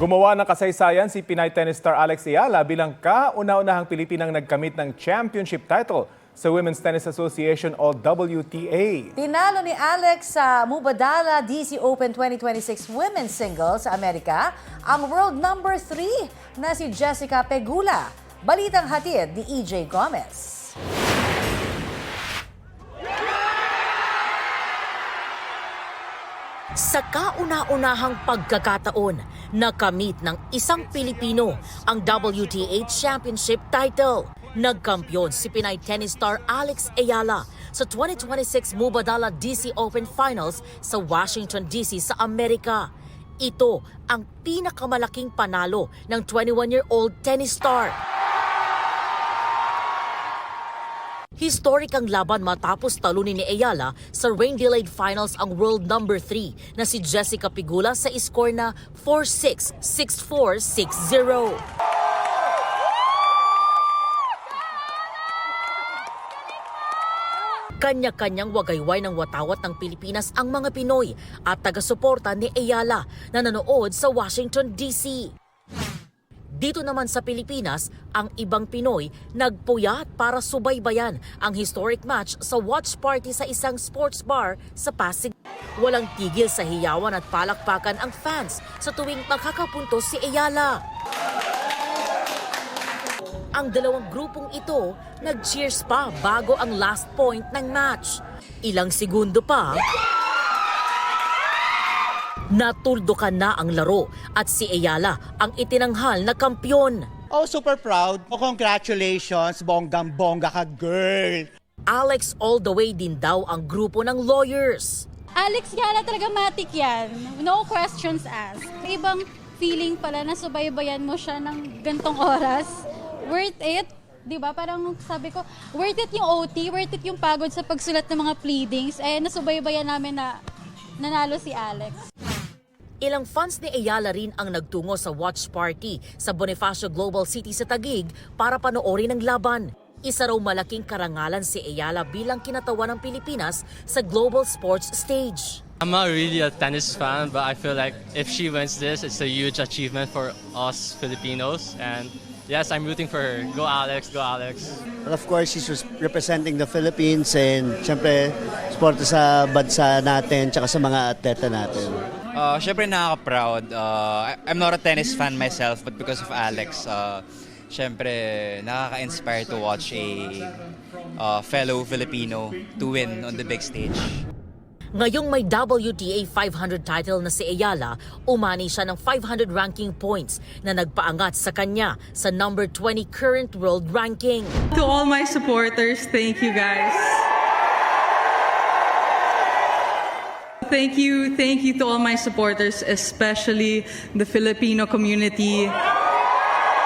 Gumawa ng kasaysayan si Pinay tennis star Alex Ayala bilang kauna-unahang Pilipinang nagkamit ng championship title sa Women's Tennis Association o WTA. Tinalo ni Alex sa Mubadala DC Open 2026 Women's Singles sa Amerika ang world number 3 na si Jessica Pegula. Balitang hatid ni EJ Gomez. Sa kauna-unahang pagkakataon, nakamit ng isang Pilipino ang WTA Championship title. Nagkampiyon si Pinay tennis star Alex Ayala sa 2026 Mubadala DC Open Finals sa Washington DC sa Amerika. Ito ang pinakamalaking panalo ng 21-year-old tennis star. Historic ang laban matapos talunin ni Ayala sa rain-delayed finals ang world number 3 na si Jessica Pegula sa score na 4-6, 6-4, 6-0. Kanya-kanyang wagayway ng watawat ng Pilipinas ang mga Pinoy at taga-suporta ni Ayala na nanood sa Washington, D.C. Dito naman sa Pilipinas, ang ibang Pinoy nagpuyat para subaybayan ang historic match sa watch party sa isang sports bar sa Pasig. Walang tigil sa hiyawan at palakpakan ang fans sa tuwing makakapuntos si Ayala. Ang dalawang grupong ito nag-cheers pa bago ang last point ng match. Ilang segundo pa, natuldukan na ang laro at si Ayala ang itinanghal na kampyon. Oh, super proud. Oh, congratulations, bonggang-bongga ka, girl. Alex all the way din daw ang grupo ng lawyers. Alex Ayala talaga matik yan. No questions asked. May ibang feeling pala na subaybayan mo siya ng gantong oras. Worth it. Diba? Parang sabi ko, worth it yung OT, worth it yung pagod sa pagsulat ng mga pleadings. Eh, nasubaybayan namin na nanalo si Alex. Ilang fans ni Ayala rin ang nagtungo sa watch party sa Bonifacio Global City sa Taguig para panoorin ang laban. Isa raw malaking karangalan si Ayala bilang kinatawan ng Pilipinas sa global sports stage. I'm not really a tennis fan, but I feel like if she wins this, it's a huge achievement for us Filipinos. And yes, I'm rooting for her. Go Alex, go Alex. Well, of course, she's representing the Philippines and syempre, suporta sa bansa natin tsaka sa mga atleta natin. Syempre nakaka-proud. I'm not a tennis fan myself, but because of Alex, syempre nakaka-inspire to watch a fellow Filipino to win on the big stage. Ngayong may WTA 500 title na si Ayala, umani siya ng 500 ranking points na nagpaangat sa kanya sa number 20 current world ranking. To all my supporters, thank you guys. Thank you to all my supporters, especially the Filipino community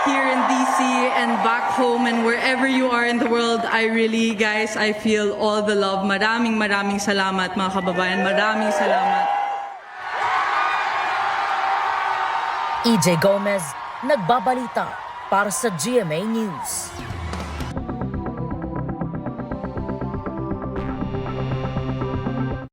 here in DC and back home and wherever you are in the world. I really, guys, I feel all the love. Maraming salamat mga kababayan. Maraming salamat. EJ Gomez, nagbabalita para sa GMA News.